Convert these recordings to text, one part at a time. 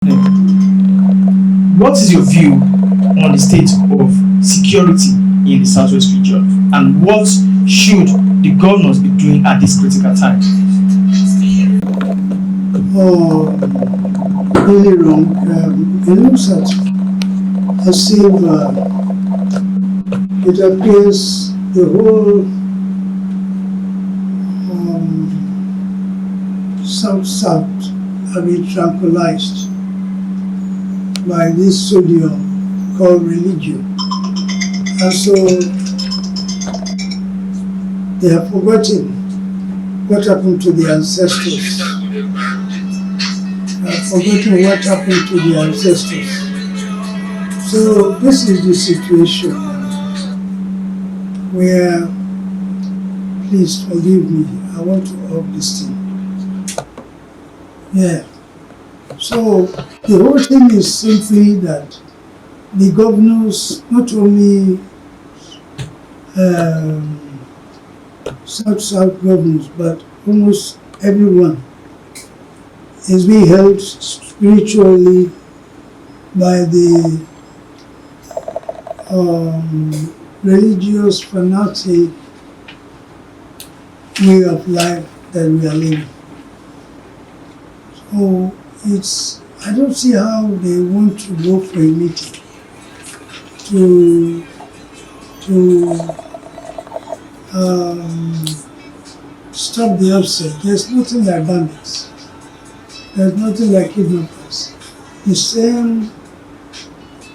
What is your view on the state of security in the Southwest region, and what should the governors be doing at this critical time? Oh, really wrong. It looks as if it appears the whole South have been tranquilized by this sodium called religion. And so they have forgotten what happened to the ancestors. They have forgotten what happened to the ancestors. So this is the situation where, please forgive me, I want to off this thing. Yeah. So the whole thing is simply that the governors, not only South governors, but almost everyone is being held spiritually by the religious fanatic way of life that we are living. So I don't see how they want to go for a meeting to stop the upset. There's nothing like bandits. There's nothing like kidnappers. The same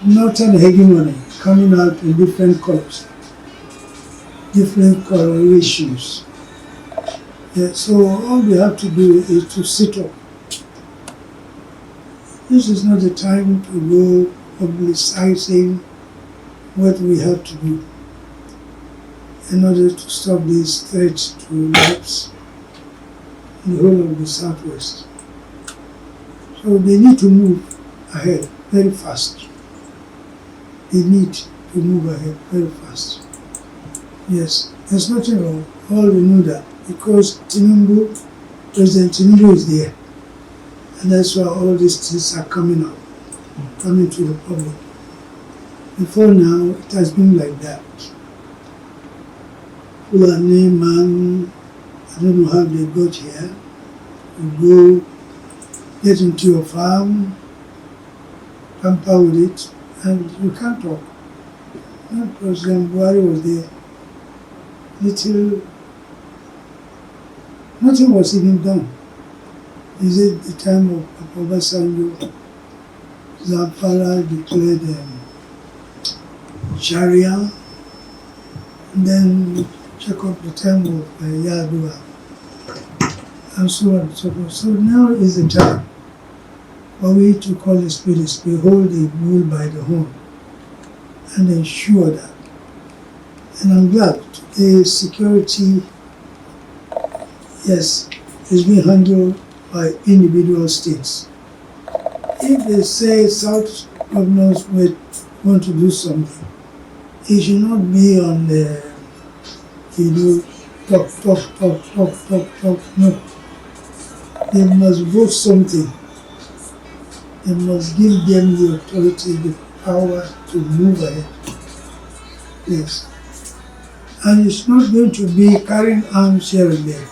northern hegemony coming out in different colors, different colorations. Yeah, so all we have to do is to sit up. This is not the time to go publicizing what we have to do in order to stop these threats to lives in the whole of the Southwest. So they need to move ahead very fast. They need to move ahead very fast. Yes, there's nothing wrong. All we know that because President Tinubu is there. And that's why all these things are coming out, coming to the public. Before now, it has been like that. Fulani man, I don't know how they got here. You go, get into your farm, tamper with it, and you can't talk. When President Buhari was there, nothing was even done. Is it the time of Obasanjo? Zamfara declared Sharia, and then check up the time of Yadua, and so on and so forth. So now is the time for we to call the spirit, hold the bull by the horn, and ensure that. And I'm glad today security, yes, is being handled by individual states. If they say South governors want to do something, it should not be on the, talk. No. They must vote something. They must give them the authority, the power to move ahead. Yes. And it's not going to be carrying arms here and there.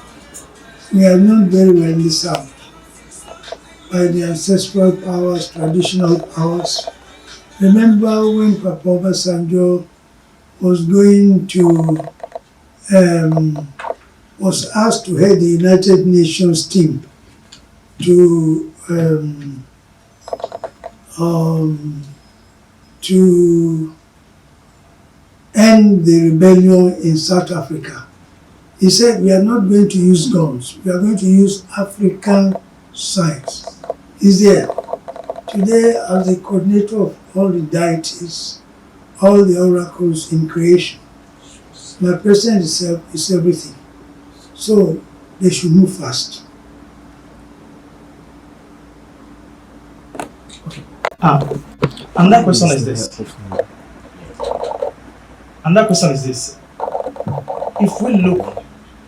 We are known very well in the South by the ancestral powers, traditional powers. Remember when Papa Obasanjo was going to, was asked to head the United Nations team to end the rebellion in South Africa. He said, we are not going to use guns, we are going to use African science. He's there. Today, as the coordinator of all the deities, all the oracles in creation, my president itself is everything. So, they should move fast. Okay. Another question is this. If we look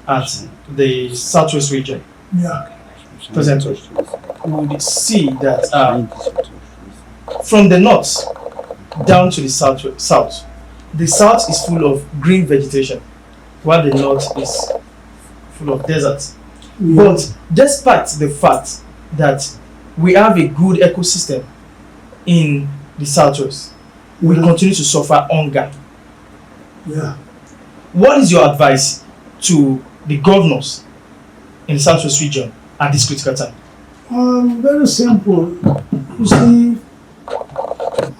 at the Southwest region, Yeah. presently, we would see that from the north down to the south, the south is full of green vegetation, while the north is full of desert. Yeah. But despite the fact that we have a good ecosystem in the southwest, we Yeah. continue to suffer hunger. Yeah. What is your advice to the governors in the southwest region at this critical time? Very simple. You see,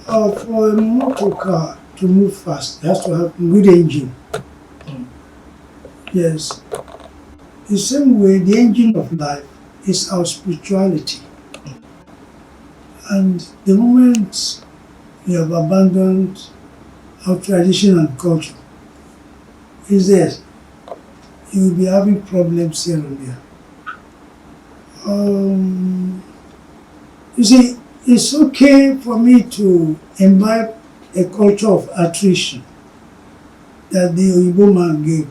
for a motor car to move fast, it has to have a good engine. Yes. The same way, the engine of life is our spirituality. And the moment we have abandoned our tradition and culture, is there, you will be having problems here and there. You see, it's okay for me to imbibe a culture of attrition that the Oyibo man gave,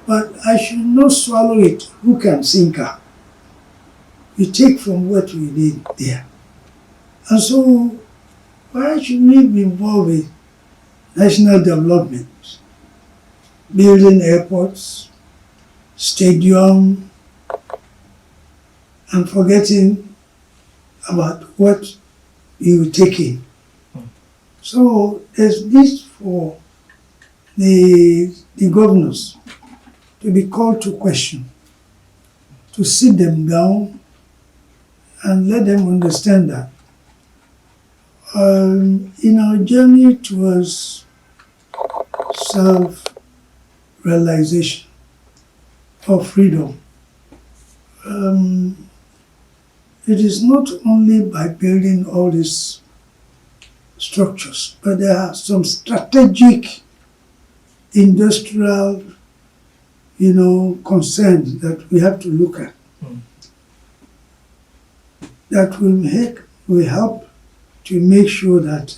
but I should not swallow it hook and sinker. We take from what we need there. And so, why should we be involved with national development? Building airports, stadium, and forgetting about what you were taking. So there's need for the governors to be called to question, to sit them down and let them understand that in our journey towards self-realization of freedom, it is not only by building all these structures, but there are some strategic industrial, concerns that we have to look at. That will help to make sure that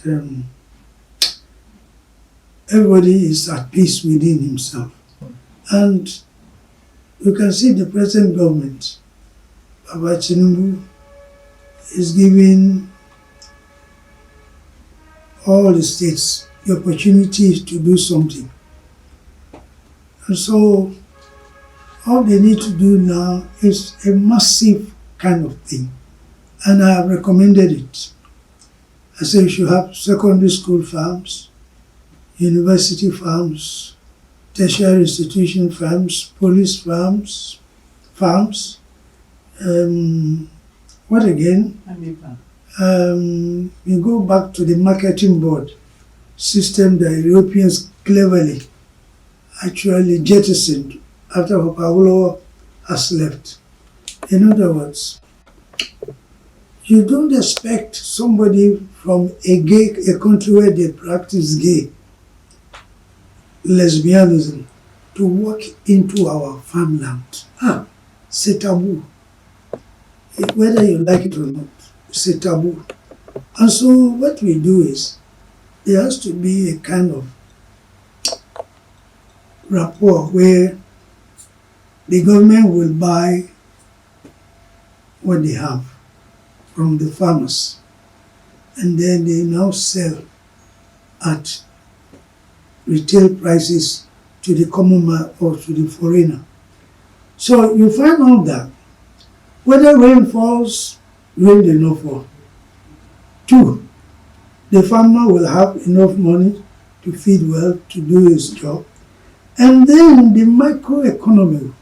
everybody is at peace within himself. And you can see the present government, Baba Tinubu, is giving all the states the opportunity to do something. And so all they need to do now is a massive kind of thing. And I have recommended it. I say you should have secondary school farms, university farms, tertiary institution farms, police farms, what again? We go back to the marketing board system that Europeans cleverly actually jettisoned after Paulo has left. In other words, you don't expect somebody from a country where they practice gay lesbianism to walk into our farmland. It's a taboo. Whether you like it or not, it's a taboo. And so what we do is, there has to be a kind of rapport where the government will buy what they have from the farmers, and then they now sell at retail prices to the common man or to the foreigner. So you find out that whether rain falls, rain will not fall. 2, the farmer will have enough money to feed well, to do his job. And then the microeconomy,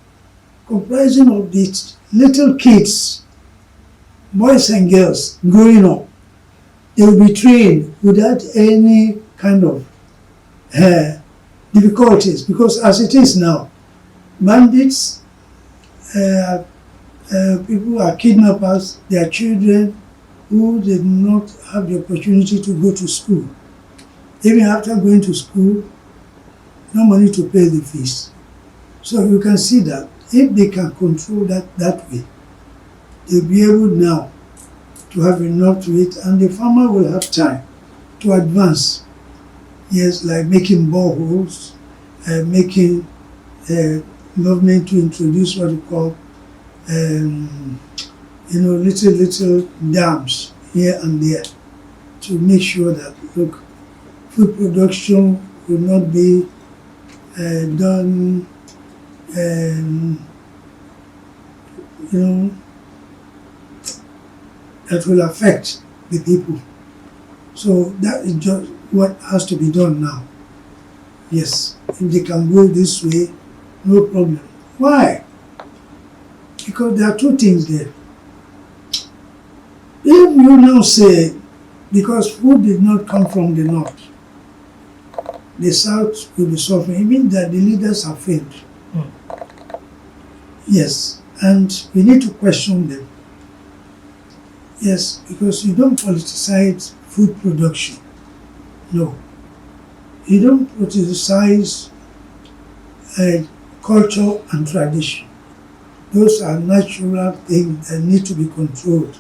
comprising of these little kids, boys and girls growing up, they will be trained without any kind of difficulties, because as it is now, bandits, people are kidnappers, their children who did not have the opportunity to go to school. Even after going to school, no money to pay the fees. So you can see that if they can control that way, they'll be able now to have enough to eat, and the farmer will have time to advance. Yes, like making boreholes, making government to introduce what you call little dams here and there to make sure that, look, food production will not be done, that will affect the people. So that is just what has to be done now. Yes, if they can go this way, no problem. Why? Because there are two things there. If you now say, because food did not come from the north, the south will be suffering, it means that the leaders have failed. Yes, and we need to question them. Yes, because you don't politicize food production. No. You don't politicize culture and tradition. Those are natural things that need to be controlled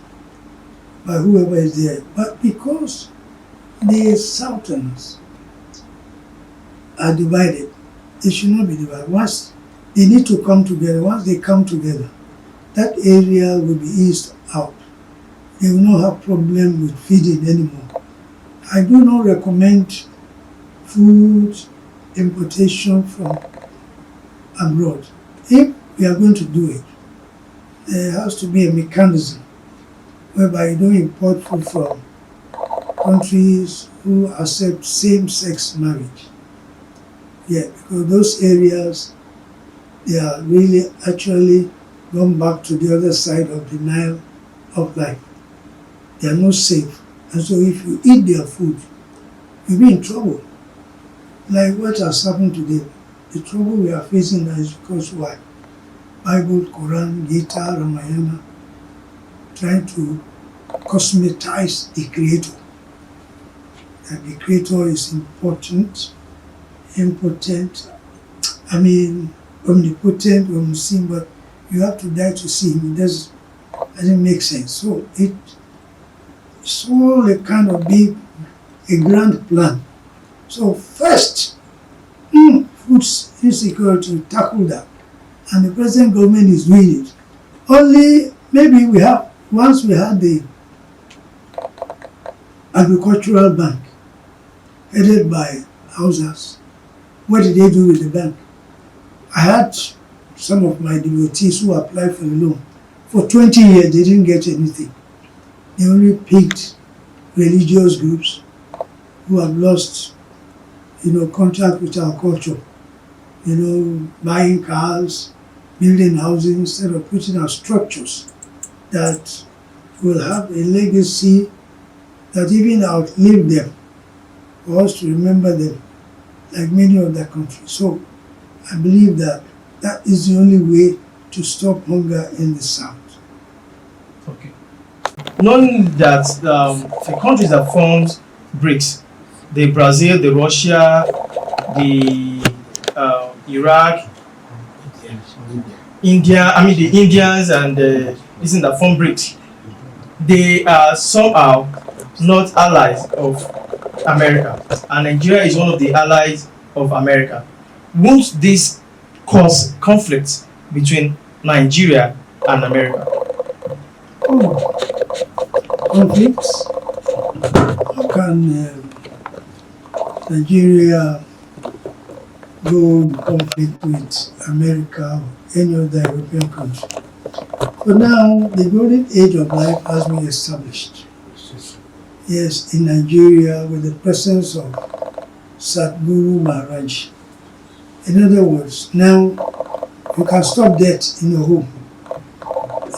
by whoever is there. But because the Southerners are divided, they should not be divided. Once they need to come together, once they come together, that area will be eased out. They will not have problem with feeding anymore. I do not recommend food importation from abroad. If we are going to do it, there has to be a mechanism whereby you don't import food from countries who accept same-sex marriage. Yeah, because those areas, they are really actually gone back to the other side of the Nile of life. They are not safe. And so if you eat their food, you'll be in trouble. Like what has happened today. The trouble we are facing now is because why? Bible, Quran, Gita, Ramayana, trying to cosmetize the Creator. That the Creator is important, impotent, omnipotent, omniscient, but you have to die to see Him. It doesn't make sense. So it's all a kind of big, a grand plan. So first, food insecurity, tackle that. And the present government is doing it. Only maybe once we had the agricultural bank headed by Hausas, what did they do with the bank? I had some of my devotees who applied for a loan. For 20 years, they didn't get anything. They only picked religious groups who have lost, contact with our culture. Buying cars, building housing instead of putting out structures that will have a legacy that even outlive them, for us to remember them, like many other countries. So I believe that is the only way to stop hunger in the South. Okay. Knowing that the countries that formed BRICS, the Brazil, the Russia, the Iraq, India, the Indians and isn't that form BRICS, they are somehow not allies of America, and Nigeria is one of the allies of America. Won't this cause conflicts between Nigeria and America? Conflicts? How can Nigeria go in conflict with America or any other European country? For now, the golden age of life has been established. Yes, in Nigeria with the presence of Satguru Maharaj. In other words, now you can stop death in your home.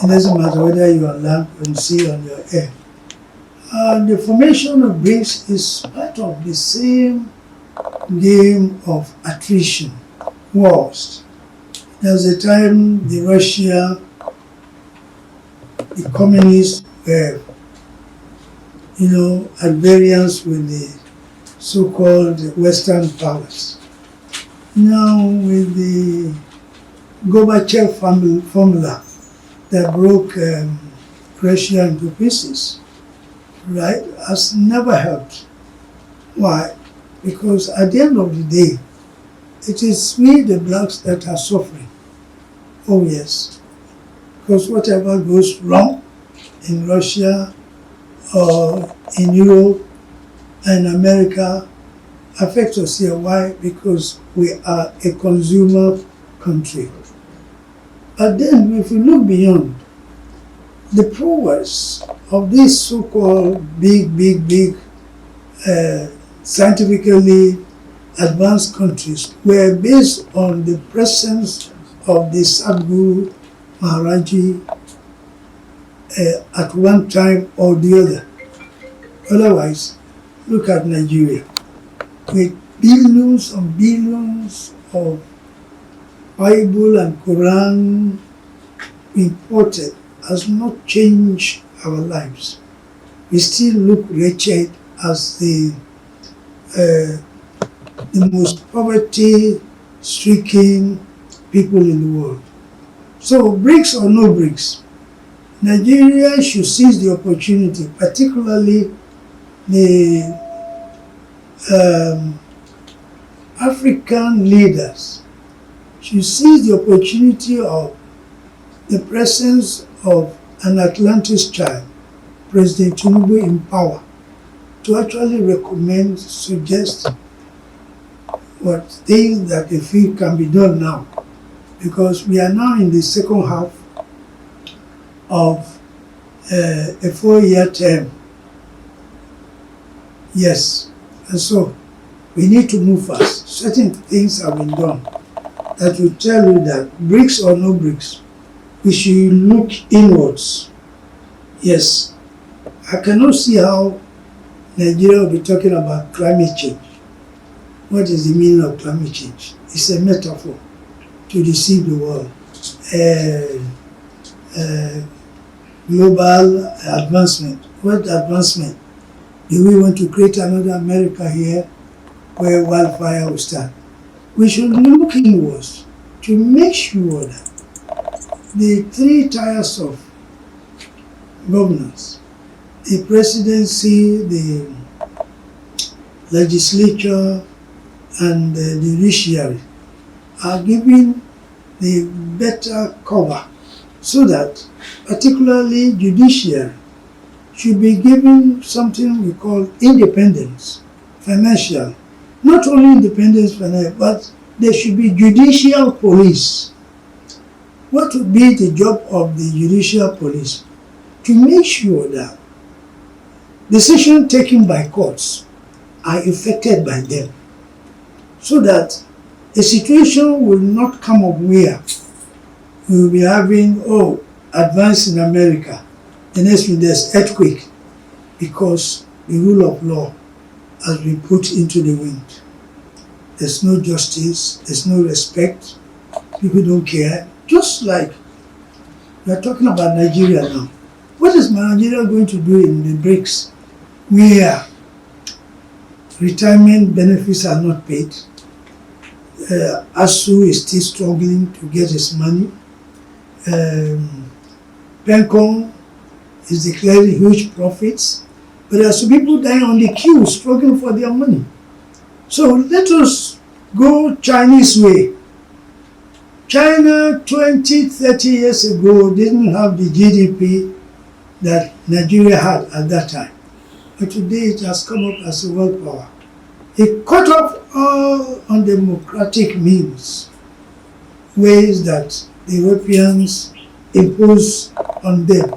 It doesn't matter whether you are on land, on sea, on your air. The formation of BRICS is part of the same game of attrition, wars. There was a time Russia, the communists were, at variance with the so-called Western powers. Now with the Gorbachev formula that broke Russia into pieces, right, has never helped. Why? Because at the end of the day, it is we the blacks that are suffering. Oh yes. Because whatever goes wrong in Russia or in Europe and America affect us here. Why? Because we are a consumer country. But then if we look beyond, the progress of these so-called big scientifically advanced countries were based on the presence of the Satguru Maharaj Ji at one time or the other. Otherwise, look at Nigeria, with billions and billions of Bible and Quran imported, has not changed our lives. We still look wretched as the most poverty-stricken people in the world. So, BRICS or no BRICS, Nigeria should seize the opportunity, particularly the African leaders should seize the opportunity of the presence of an Atlantis child, President Tinubu, in power, to actually recommend, suggest what things that they feel can be done now. Because we are now in the second half of a 4-year term. Yes, and so we need to move fast. Certain things have been done that will tell you that BRICS or no BRICS, we should look inwards. Yes, I cannot see how Nigeria will be talking about climate change. What is the meaning of climate change? It's a metaphor to deceive the world. Global advancement. What advancement? Do we want to create another America here where wildfire will start? We should look inwards to make sure that the 3 tiers of governance, the presidency, the legislature, and the judiciary, are given the better cover, so that particularly judiciary should be given something we call independence, financial. Not only independence financial, but there should be judicial police. What would be the job of the judicial police? To make sure that decisions taken by courts are effected by them, so that a situation will not come up where we will be having, advance in America, the next week there's earthquake, because the rule of law has been put into the wind. There's no justice, there's no respect, people don't care. Just like we are talking about Nigeria now. What is Nigeria going to do in the BRICS, where retirement benefits are not paid? ASU is still struggling to get his money. Pencom is declaring huge profits, but there are some people dying on the queue struggling for their money. So let us go Chinese way. China 20, 30 years ago didn't have the GDP that Nigeria had at that time. But today it has come up as a world power. It cut off all undemocratic means, ways that the Europeans impose on them.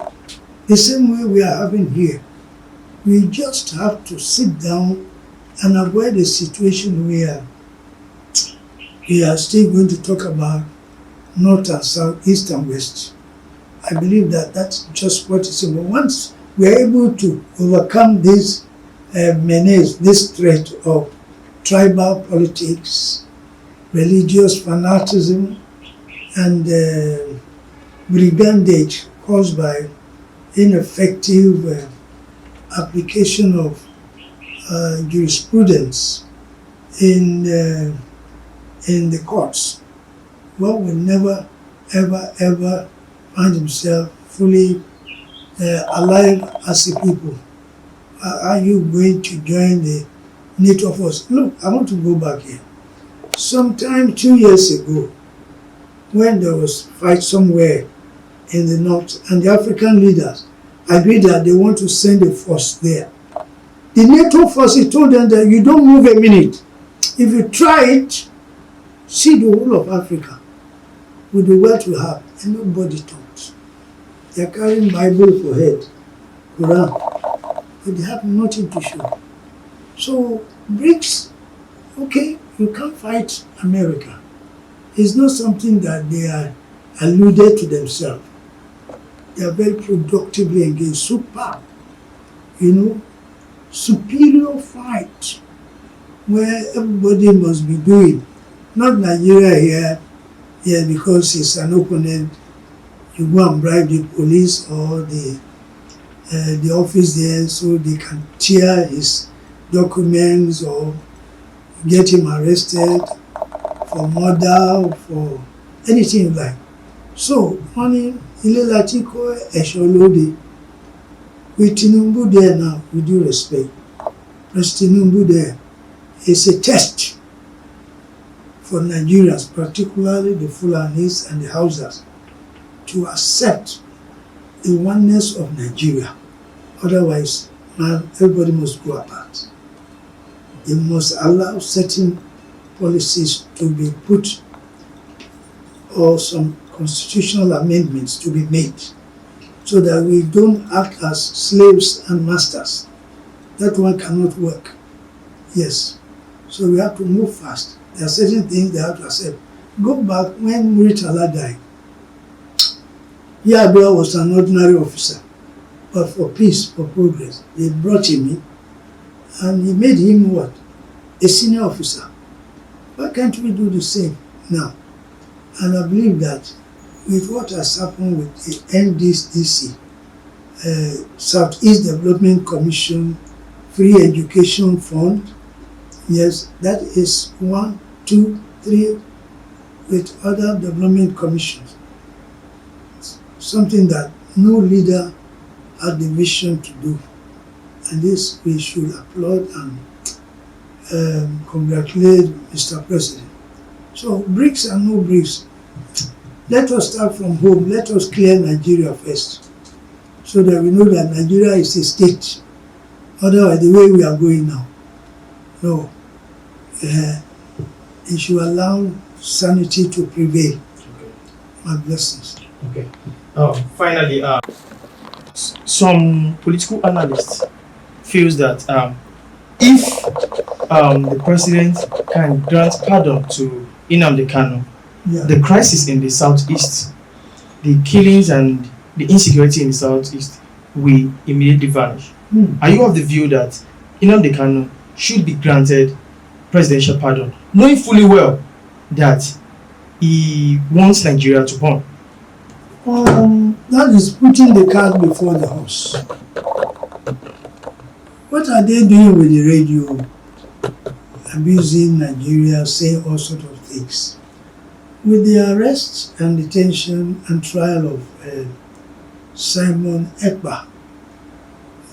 The same way we are having here. We just have to sit down and avoid a situation where we are still going to talk about North and South, East and West. I believe that that's just what is in. Once we are able to overcome this menace, this threat of tribal politics, religious fanaticism, and brigandage caused by ineffective application of jurisprudence in the courts, one will never, ever find himself fully alive as a people. Are you going to join the NATO force? Look, I want to go back here. Sometime 2 years ago, when there was fight somewhere in the north, and the African leaders agreed that they want to send a force there. The NATO force, he told them that you don't move a minute. If you try it, see the whole of Africa with the wealth we have, and nobody talks. They are carrying Bible for head, Quran, but they have nothing to show. So BRICS, okay, you can't fight America. It's not something that they are alluded to themselves. They are very productively engaged, super, superior fight where everybody must be doing. Not Nigeria here because it's an opponent. You go and bribe the police or the office there so they can tear his documents or get him arrested for murder or for anything you like. So, money, Ile Latiko Esholode, with Tinubu there now, with due respect, President Tinubu there is a test for Nigerians, particularly the Fulanis and the Hausas, to accept the oneness of Nigeria. Otherwise, man, everybody must go apart. They must allow certain policies to be put or some constitutional amendments to be made so that we don't act as slaves and masters. That one cannot work. Yes. So we have to move fast. There are certain things they have to accept. Go back when Muritala died. Yadua was an ordinary officer, but for peace, for progress, they brought him in and he made him what? A senior officer. Why can't we do the same now? And I believe that with what has happened with the NDC, Southeast Development Commission, Free Education Fund, yes, that is 1, 2, 3, with other development commissions. Something that no leader had the vision to do. And this we should applaud and congratulate Mr. President. So BRICS and no BRICS, let us start from home. Let us clear Nigeria first, so that we know that Nigeria is a state. Otherwise, the way we are going now, no. It should allow sanity to prevail. Okay. My blessings. Okay. Finally, some political analysts feels that if the president can grant pardon to Nnamdi Kanu, the crisis in the southeast, the killings and the insecurity in the southeast will immediately vanish. Are you of the view that Nnamdi Kanu should be granted presidential pardon, knowing fully well that he wants Nigeria to burn? That is putting the cart before the horse. What are they doing with the radio? Abusing Nigeria, saying all sorts of things. With the arrest and detention and trial of Simon Ekpa,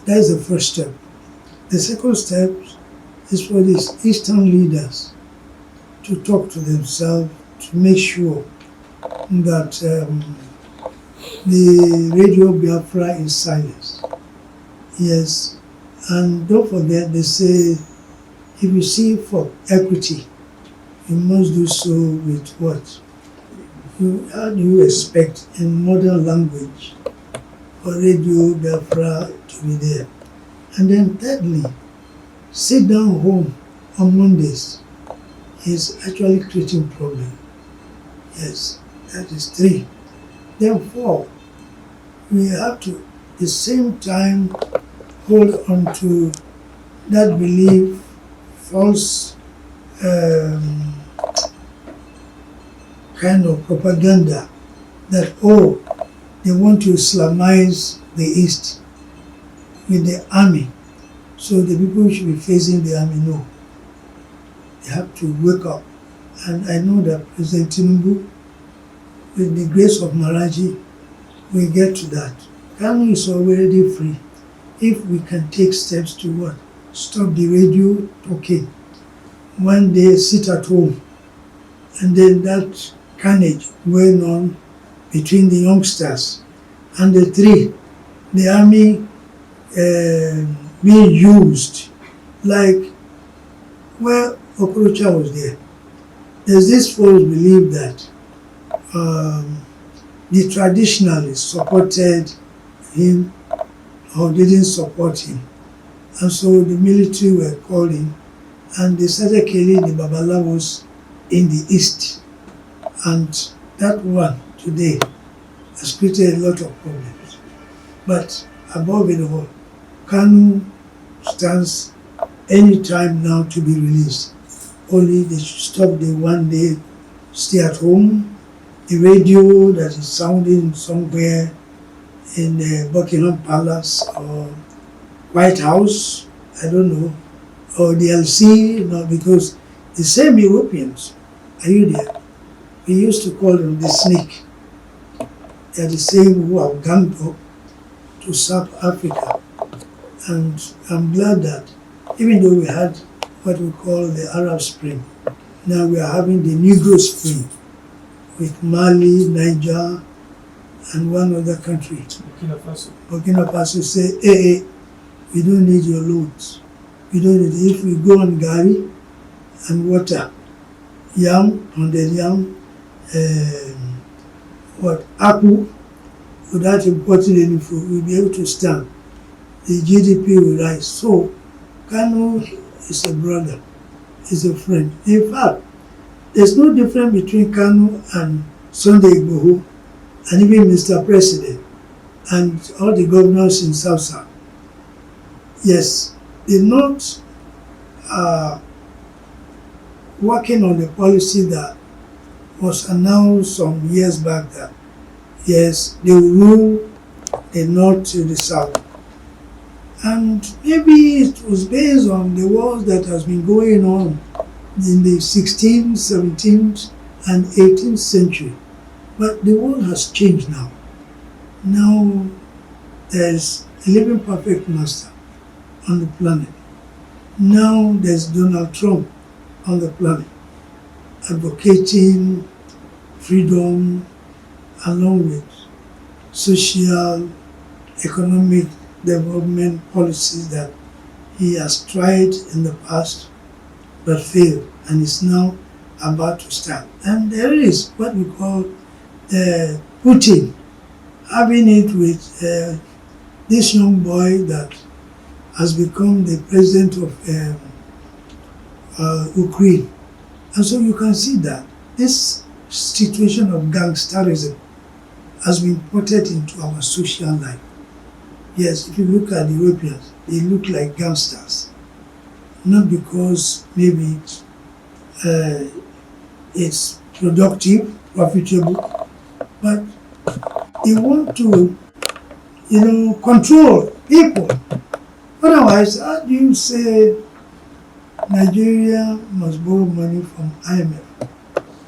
that is the first step. The second step is for these Eastern leaders to talk to themselves, to make sure that the Radio Biafra is silenced. Yes, and don't forget, they say, if you see for equity, you must do so with what? How do you expect in modern language for Radio Biafra to be there? And then thirdly, sit down home on Mondays is actually creating problem. Yes, that is 3. Then 4, we have to at the same time hold on to that belief, false kind of propaganda that, they want to Islamize the East with the army. So the people should be facing the army. No. They have to wake up. And I know that President Tinubu, with the grace of Maharaj Ji, will get to that. Kanu is already free. If we can take steps to what? Stop the radio talking. One day sit at home. And then that carnage going on between the youngsters. And the 3, the army being used, like where Okorocha was there. There's this false belief that the traditionalists supported him or didn't support him. And so the military were called in and they started killing the Babalawos in the east. And that one today has created a lot of problems. But above it all, Kanu stands any time now to be released. Only they should stop the one day stay at home, the radio that is sounding somewhere in Buckingham Palace or White House, I don't know, or the LC, because the same Europeans, are you there? We used to call them the snake. They are the same who have ganged up to South Africa. And I'm glad that even though we had what we call the Arab Spring, now we are having the Negro Spring with Mali, Niger, and one other country. Burkina Faso say, hey, we don't need your loans. We don't need it. If we go on Gari and water, yam, pounded yam, apple, without importing any food, we'll be able to stand. The GDP will rise. So, Kanu is a brother, is a friend. In fact, there's no difference between Kanu and Sunday Igboho and even Mr. President and all the governors in South. Yes, they're not working on the policy that was announced some years back that, yes, they will rule the north to the south. And maybe it was based on the wars that has been going on in the 16th, 17th, and 18th century. But the world has changed now. Now there's a living perfect master on the planet. Now there's Donald Trump on the planet, advocating freedom along with social, economic development policies that he has tried in the past but failed and is now about to start. And there is what we call Putin having it with this young boy that has become the president of Ukraine. And so you can see that this situation of gangsterism has been imported into our social life. Yes, if you look at the Europeans, they look like gangsters. Not because maybe it's productive, profitable, but they want to, control people. Otherwise, how do you say Nigeria must borrow money from IMF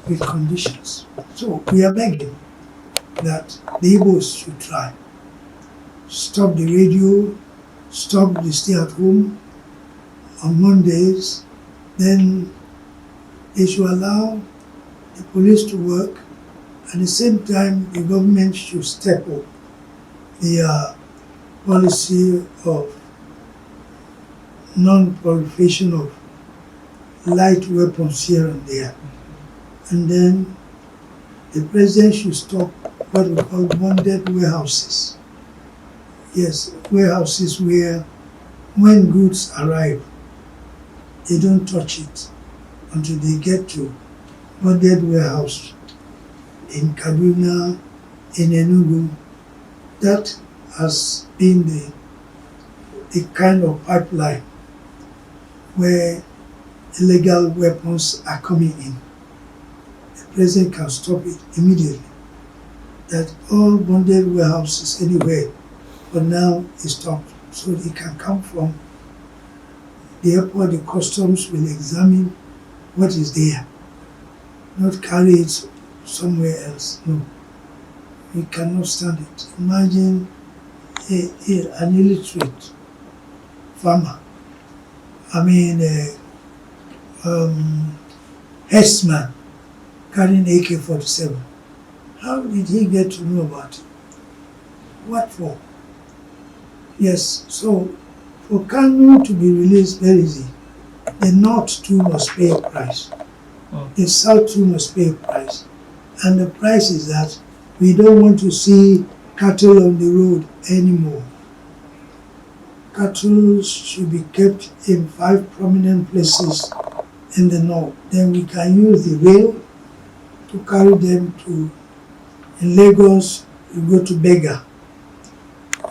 with conditions? So we are begging that the Igbos should try. Stop the radio, stop the stay at home on Mondays, then they should allow the police to work. At the same time, the government should step up their policy of non-proliferation of light weapons here and there. And then the president should stop what we call bonded warehouses. Yes, warehouses where when goods arrive, they don't touch it until they get to bonded warehouse in Kaduna, in Enugu. That has been the kind of pipeline where illegal weapons are coming in. The president can stop it immediately. That all bonded warehouses anywhere for now is stopped. So it can come from the airport, the customs will examine what is there, not carry it somewhere else. No, we cannot stand it. Imagine an illiterate farmer, herdsman carrying AK-47. How did he get to know about it? What for? Yes, so for Kanu to be released very easy, the North too must pay a price. The South too must pay a price. And the price is that we don't want to see cattle on the road anymore. Cattle should be kept in 5 prominent places in the North. Then we can use the rail to carry them to, in Lagos, we go to Bega.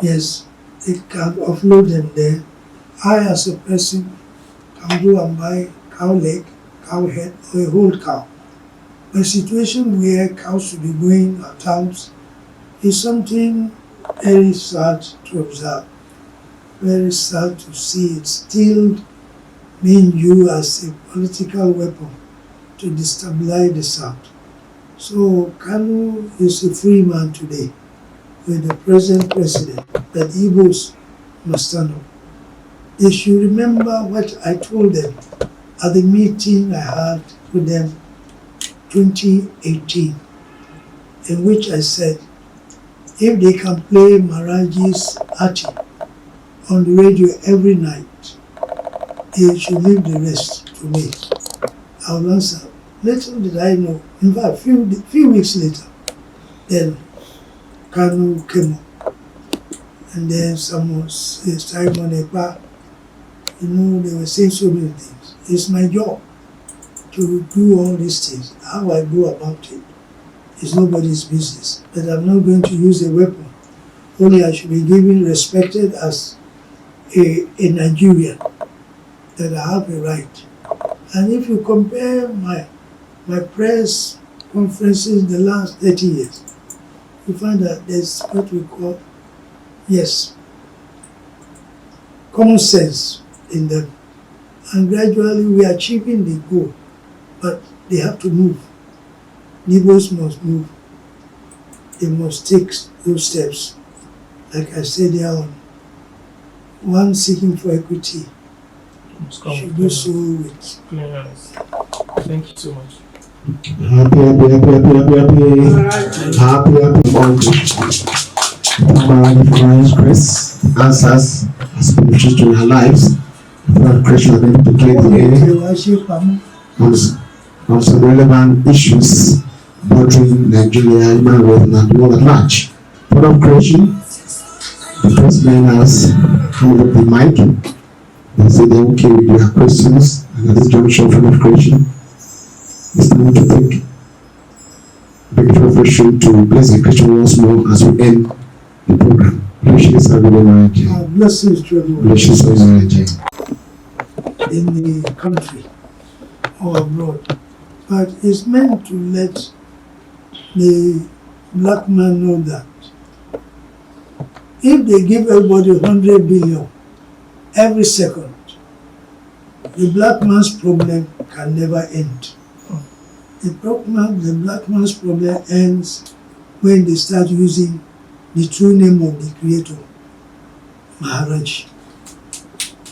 Yes, they can offload them there. I, as a person, can go and buy cow leg, cow head, or a whole cow. A situation where cows should be going at times is something very sad to observe, very sad to see it still being used as a political weapon to destabilize the South. So Kanu is a free man today with the present president, that Igbos must stand up. They should remember what I told them at the meeting I had with them 2018, in which I said, if they can play Maharaj's Ati on the radio every night, they should leave the rest to me. I will answer. Little did I know, in fact, few weeks later, then Kanu came up. And then someone said, Simon Ekpa, they were saying so many things. It's my job to do all these things. How I go about it is nobody's business. But I'm not going to use a weapon. Only I should be given respected as a Nigerian, that I have a right. And if you compare my press conferences in the last 30 years, you find that there's what we call, yes, common sense in them. And gradually we are achieving the goal, but they have to move. Neighbors must move. They must take those steps. Like I said there on, one seeking for equity should do so with clearance. Thank you so much. Happy. Maharaj grace answers as beneficial to our lives. For Krishna then to clear the air on some relevant issues bordering Nigeria, human rights, and the world at large. For of creation, the president has handed up the mic and said they're okay with their questions, and at this juncture, for of creation, it's time to take the profession to bless the Christian once more as we end the program. Blessings, Satguru Maharaj Ji. blessings to everyone Blessings, Satguru Maharaj Ji. in the country or abroad. But it's meant to let the black man know that if they give everybody 100 billion every second, the black man's problem can never end. The black man's problem ends when they start using the true name of the Creator, Maharaj.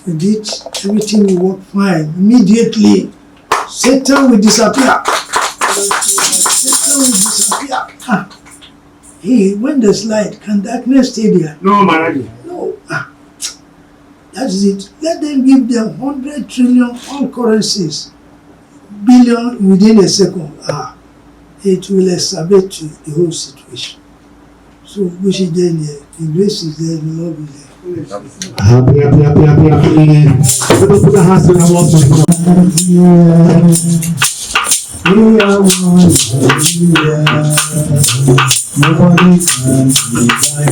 With it, everything will work fine. Immediately, Satan will disappear. Satan will disappear. Hey, when there's light, can darkness stay there? No, Maharaj. No. That is it. Let them give them 100 trillion all currencies, billion within a second. It will exacerbate the whole situation. So, which is then here. The grace is there, the love is there. Happy. Let us put our hands together once more. We are one. Nobody can be like